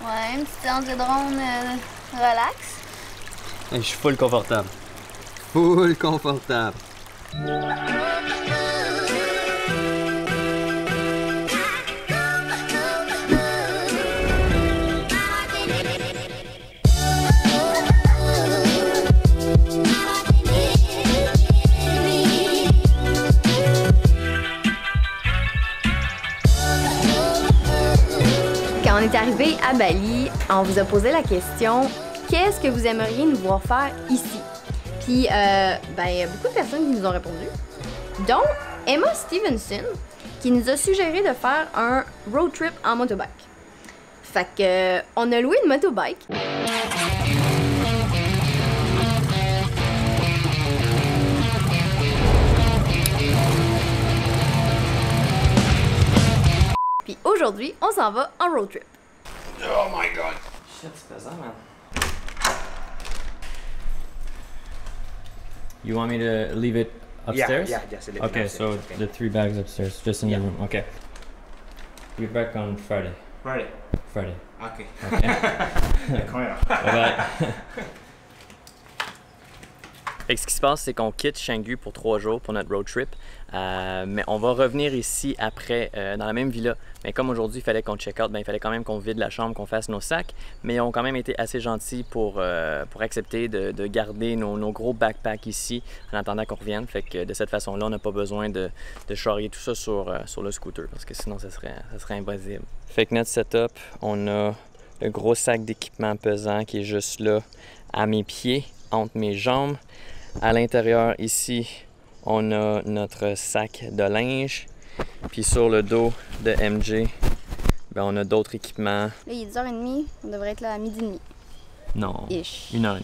Ouais, une petite séance de drone relax. Et je suis full confortable. Full confortable. Quand on est arrivé à Bali, on vous a posé la question « Qu'est-ce que vous aimeriez nous voir faire ici? » Puis, il y a beaucoup de personnes qui nous ont répondu, dont Emma Stevenson, qui nous a suggéré de faire un road trip en motobike. Fait que, on a loué une motobike. Puis aujourd'hui, on s'en va en road trip. Oh my god! Shit, c'est pesant, man. You want me to leave it upstairs? Yeah, just a little Okay, upstairs, so okay. the 3 bags upstairs, just in Yeah. the room. Okay. Be back on Friday. Right. Friday. Okay. Okay. Come here. Bye bye. Fait que ce qui se passe, c'est qu'on quitte Canggu pour 3 jours pour notre road trip. Mais on va revenir ici après, dans la même villa. Mais comme aujourd'hui, il fallait qu'on check out, il fallait quand même qu'on vide la chambre, qu'on fasse nos sacs. Mais ils ont quand même été assez gentils pour accepter de garder nos gros backpacks ici en attendant qu'on revienne. Fait que de cette façon-là, on n'a pas besoin de charrier tout ça sur le scooter parce que sinon, ça serait impossible. Fait que notre setup, on a le gros sac d'équipement pesant qui est juste là à mes pieds, entre mes jambes. À l'intérieur, ici, on a notre sac de linge. Puis sur le dos de MJ, on a d'autres équipements. Là, il est 10h30, on devrait être là à 12h30. Non, Ish. 1h30.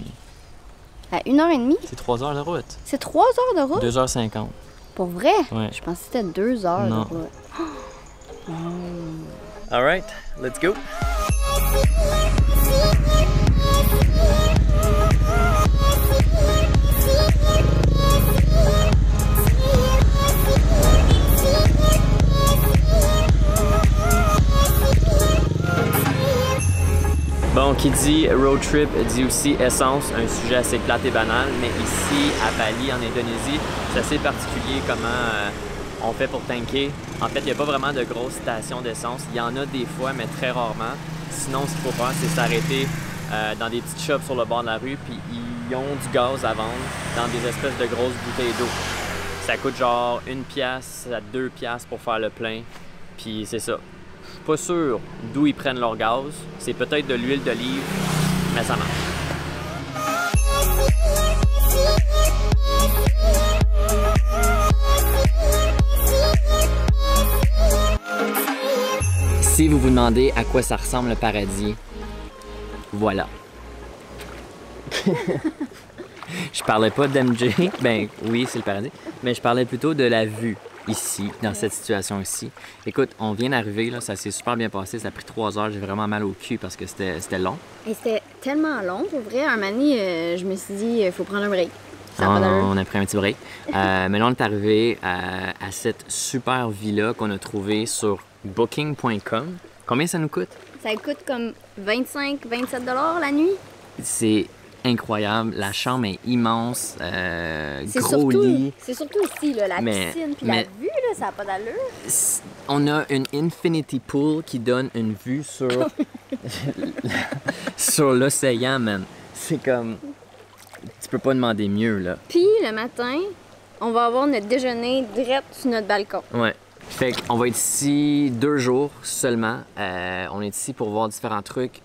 À 1h30? C'est 3 heures de route. C'est 3 heures de route? 2h50. Pour vrai? Ouais. Je pensais que c'était 2 heures Non. de route. All right, let's go. Bon, qui dit road trip dit aussi essence, un sujet assez plate et banal, mais ici, à Bali, en Indonésie, c'est assez particulier comment on fait pour tanker. En fait, il n'y a pas vraiment de grosses stations d'essence. Il y en a des fois, mais très rarement. Sinon, ce qu'il faut faire, c'est s'arrêter dans des petites shops sur le bord de la rue, puis ils ont du gaz à vendre dans des espèces de grosses bouteilles d'eau. Ça coûte genre 1 piastre à 2 piastres pour faire le plein, puis c'est ça. Je suis pas sûr d'où ils prennent leur gaz. C'est peut-être de l'huile d'olive, mais ça marche. Si vous vous demandez à quoi ça ressemble le paradis, voilà. Je parlais pas d'MJ, ben oui, c'est le paradis, mais je parlais plutôt de la vue ici, dans cette situation ici. Écoute, on vient d'arriver, là, ça s'est super bien passé, ça a pris 3 heures, j'ai vraiment mal au cul parce que c'était long. Et c'était tellement long, pour vrai. Un moment donné, je me suis dit, il faut prendre un break. Ça a pas d'allure. On a pris un petit break. Mais là, on est arrivé à cette super villa qu'on a trouvée sur booking.com. Combien ça nous coûte? Ça coûte comme 25-27 $ la nuit. C'est incroyable. La chambre est immense. C'est Gros lit. C'est surtout ici, là, la piscine puis la vue, là, ça n'a pas d'allure. On a une infinity pool qui donne une vue sur, sur l'océan, man. C'est comme... Tu peux pas demander mieux, là. Puis le matin, on va avoir notre déjeuner direct sur notre balcon. Ouais. Fait qu'on va être ici 2 jours seulement. On est ici pour voir différents trucs,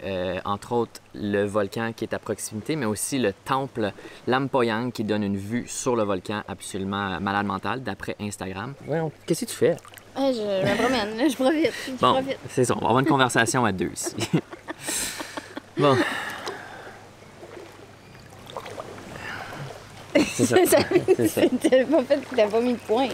entre autres le volcan qui est à proximité, mais aussi le temple Lampoyang qui donne une vue sur le volcan absolument malade mental d'après Instagram. Ouais, qu'est-ce que tu fais? Je me promène, là, je profite. Bon, c'est ça, on va avoir une conversation à 2 ici. Bon. C'est ça. C'est ça. T'as pas fait, t'as pas mis de point.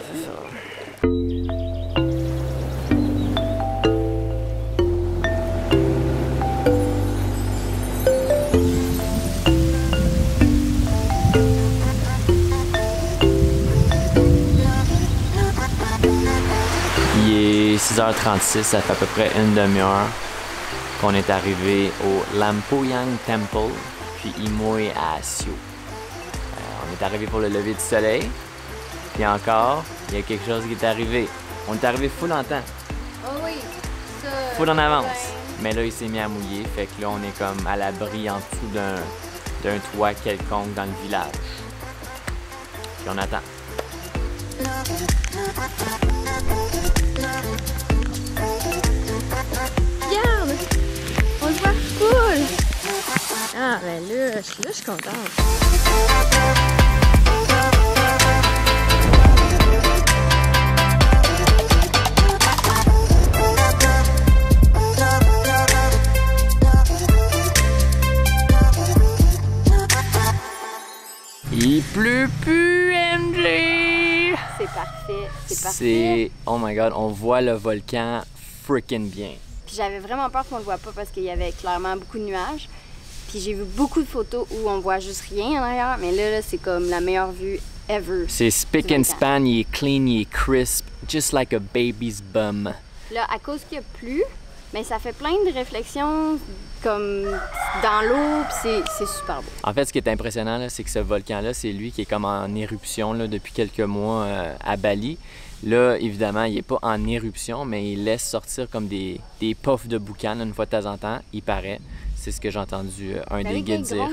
Il est 6h36, ça fait à peu près une demi-heure qu'on est arrivé au Lampoyang Temple, puis Imoi à Sio. On est arrivé pour le lever du soleil, puis encore, il y a quelque chose qui est arrivé. On est arrivé full en temps. Oh oui, ça. Full en avance. Mais là, il s'est mis à mouiller, fait que là, on est comme à l'abri en dessous d'un toit quelconque dans le village. Puis on attend. Regarde! On le voit cool! Ah, ben là, je suis contente. Il pleut plus, MJ! C'est parfait, c'est parfait. C'est... Oh my god, on voit le volcan freaking bien. Puis j'avais vraiment peur qu'on le voit pas parce qu'il y avait clairement beaucoup de nuages. Puis j'ai vu beaucoup de photos où on voit juste rien en arrière, mais là c'est comme la meilleure vue ever. C'est spick and span, il est clean, il est crisp, just like a baby's bum. Là, à cause qu'il y a plu, mais ça fait plein de réflexions comme dans l'eau, puis c'est super beau. En fait, ce qui est impressionnant, c'est que ce volcan-là, c'est lui qui est comme en éruption là, depuis quelques mois à Bali. Là, évidemment, il n'est pas en éruption, mais il laisse sortir comme des puffs de boucan une fois de temps en temps, il paraît. C'est ce que j'ai entendu un des guides dire.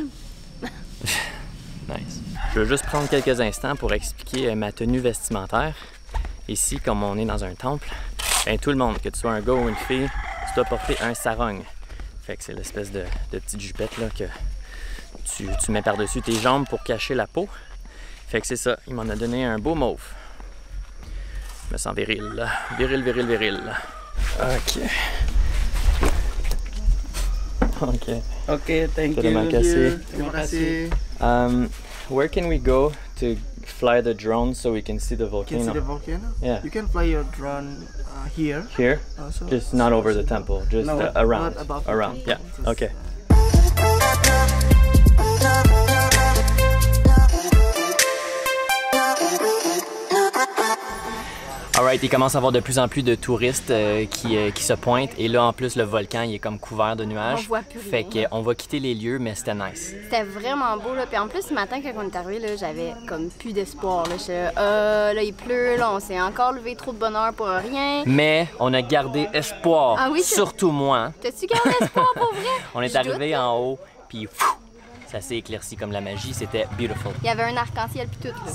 Nice. Je veux juste prendre quelques instants pour expliquer ma tenue vestimentaire. Ici, comme on est dans un temple, ben, tout le monde, que tu sois un gars ou une fille, tu dois porter un sarong. Fait que c'est l'espèce de petite jupette là, que tu mets par-dessus tes jambes pour cacher la peau. Fait que c'est ça, il m'en a donné un beau mauve. Je me sens viril, là. Viril, viril, viril. OK. OK. OK, thank Vraiment you. cassé. Terima kasih. Where can we go to fly the drone so we can see the You can see volcano? the volcano? Yeah. You can fly your drone here. Here? Also. Just not over the temple, just No, around. not above the Around, yeah. temple, just- Okay. Alright, il commence à avoir de plus en plus de touristes qui se pointent et là en plus le volcan il est comme couvert de nuages. On voit plus rien. Fait qu'on va quitter les lieux mais c'était nice. C'était vraiment beau, là. Puis en plus, ce matin, quand on est arrivé, là, j'avais comme plus d'espoir, là. J'étais là, il pleut, là, on s'est encore levé trop de bonheur pour rien. Mais on a gardé espoir, Ah oui, c'est- surtout moi. T'as-tu gardé espoir pour vrai? On est Je arrivé doute. en haut puis pfff, ça s'est éclairci comme la magie, c'était beautiful. Il y avait un arc-en-ciel puis tout, là.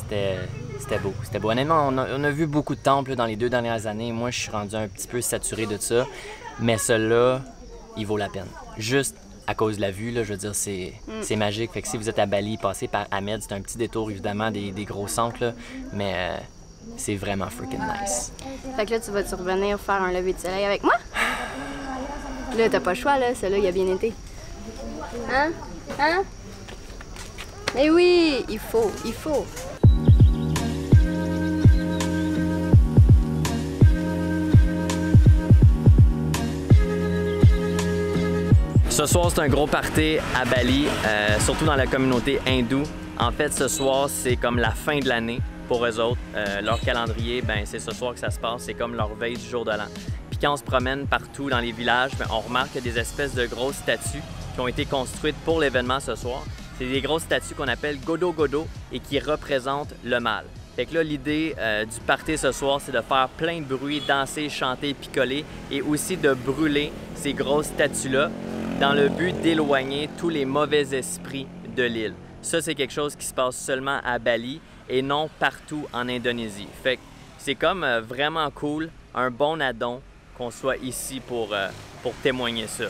C'était beau, c'était beau. Honnêtement, on a vu beaucoup de temples là, dans les 2 dernières années. Moi, je suis rendu un petit peu saturé de ça. Mais celui-là, il vaut la peine. Juste à cause de la vue, là, je veux dire, c'est magique. Fait que si vous êtes à Bali, passez par Ahmed. C'est un petit détour, évidemment, des gros centres, là, mais c'est vraiment freaking nice. Fait que là, tu vas-tu revenir faire un lever de soleil avec moi? Là, t'as pas le choix, là. Celui-là, il a bien été. Hein? Hein? Mais oui, il faut, il faut. Ce soir, c'est un gros party à Bali, surtout dans la communauté hindoue. En fait, ce soir, c'est comme la fin de l'année pour eux autres. Leur calendrier, ben, c'est ce soir que ça se passe. C'est comme leur veille du jour de l'an. Puis quand on se promène partout dans les villages, ben, on remarque qu'il y a des espèces de grosses statues qui ont été construites pour l'événement ce soir. C'est des grosses statues qu'on appelle Godo Godo et qui représentent le mal. Fait que là, l'idée du party ce soir, c'est de faire plein de bruit, danser, chanter, picoler et aussi de brûler ces grosses statues-là dans le but d'éloigner tous les mauvais esprits de l'île. Ça, c'est quelque chose qui se passe seulement à Bali et non partout en Indonésie. Fait que c'est comme vraiment cool, un bon addon qu'on soit ici pour témoigner ça.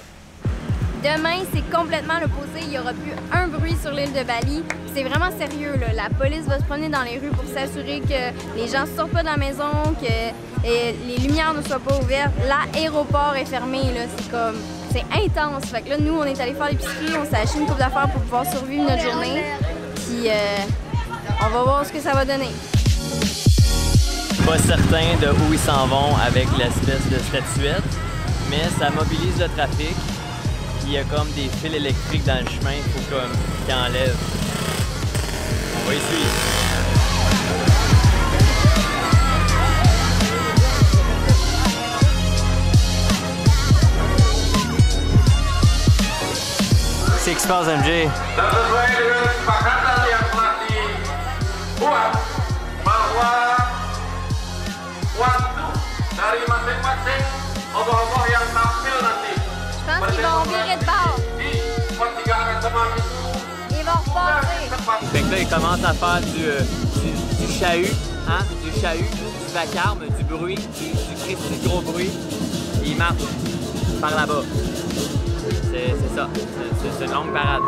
Demain, c'est complètement l'opposé. Il n'y aura plus un bruit sur l'île de Bali. C'est vraiment sérieux, là. La police va se promener dans les rues pour s'assurer que les gens ne sortent pas de la maison, que les lumières ne soient pas ouvertes. L'aéroport est fermé, là. C'est intense. Fait que là, nous, on est allé faire l'épicerie, on s'est acheté une coupe d'affaires pour pouvoir survivre notre journée. Puis, on va voir ce que ça va donner. Pas certain de où ils s'en vont avec l'espèce de statuette, mais ça mobilise le trafic. Il y a comme des fils électriques dans le chemin, il faut comme qu'ils enlèvent. On va y suivre. Qu'est-ce qui se passe, MJ? Dan sesuai dengan kesepakatan yang telah dibuat bahwa waktu dari masing-masing ogoh-ogoh yang tampil nanti Je pense qu'ils vont virer de bord. di pertigaan teman itu Ils vont repasser. Fait que là, il commence à faire du chahut, hein? Du chahut, du vacarme, du bruit, du cri, du gros bruit. Il marche par là-bas. C'est ça. C'est une longue parade.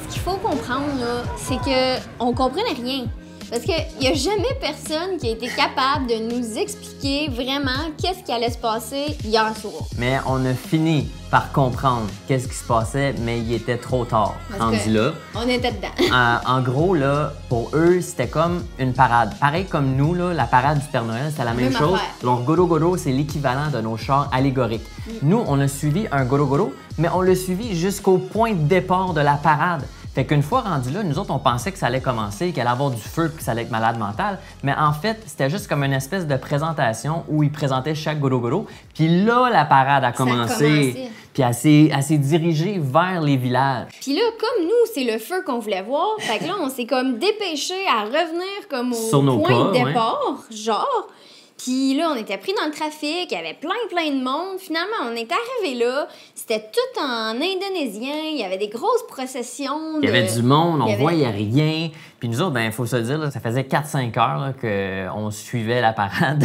Ce qu'il faut comprendre, là, c'est que on comprenait rien. Parce qu'il n'y a jamais personne qui a été capable de nous expliquer vraiment qu'est-ce qui allait se passer hier soir. Mais on a fini par comprendre qu'est-ce qui se passait, mais il était trop tard. Rendu là. On était dedans. En gros, là, pour eux, c'était comme une parade. Pareil comme nous, là, la parade du Père Noël, c'était la même chose. affaire. Alors, Goro Goro, c'est l'équivalent de nos chars allégoriques. Nous, on a suivi un Goro Goro, mais on l'a suivi jusqu'au point de départ de la parade. Fait qu'une fois rendu là, nous autres, on pensait que ça allait commencer, qu'il allait avoir du feu puis que ça allait être malade mental. Mais en fait, c'était juste comme une espèce de présentation où ils présentaient chaque Goro Goro. Puis là, la parade a commencé. Puis elle s'est dirigée vers les villages. Puis là, comme nous, c'est le feu qu'on voulait voir, fait que là, on s'est comme dépêché à revenir comme au Sur nos point pas, de départ, genre. Puis là, on était pris dans le trafic, il y avait plein de monde. Finalement, on est arrivé là, c'était tout en indonésien, il y avait des grosses processions. Il y avait du monde, on il y avait- voyait rien. Puis nous autres, ben, il faut se le dire, là, ça faisait 4-5 heures qu'on suivait la parade.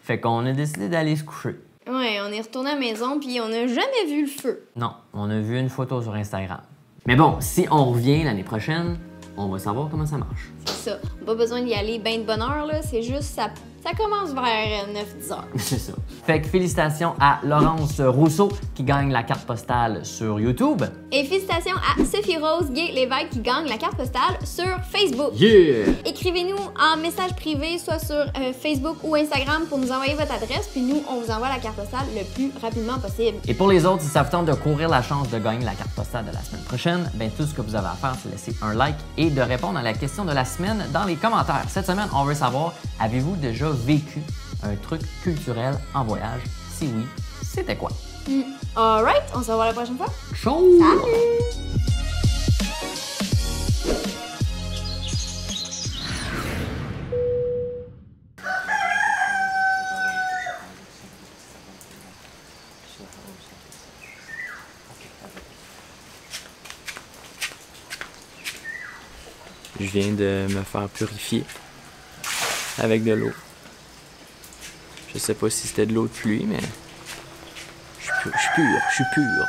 Fait qu'on a décidé d'aller se coucher. Ouais, on est retourné à la maison, puis on n'a jamais vu le feu. Non, on a vu une photo sur Instagram. Mais bon, si on revient l'année prochaine, on va savoir comment ça marche. C'est ça. On n'a pas besoin d'y aller bien de bonne heure, là. C'est juste, ça commence vers 9-10 heures. C'est ça. Fait que félicitations à Laurence Rousseau qui gagne la carte postale sur YouTube. Et félicitations à Sophie Rose Gay Lévesque qui gagne la carte postale sur Facebook. Yeah! Écrivez-nous en message privé, soit sur Facebook ou Instagram pour nous envoyer votre adresse, puis nous, on vous envoie la carte postale le plus rapidement possible. Et pour les autres, si ça vous tente de courir la chance de gagner la carte postale de la semaine prochaine, ben tout ce que vous avez à faire, c'est laisser un like et de répondre à la question de la semaine dans les commentaires. Cette semaine, on veut savoir, avez-vous déjà vécu un truc culturel en voyage? Si oui, c'était quoi? Alright, on se revoit la prochaine fois. Ciao! Je viens de me faire purifier avec de l'eau. Je sais pas si c'était de l'eau de pluie, mais je suis pur.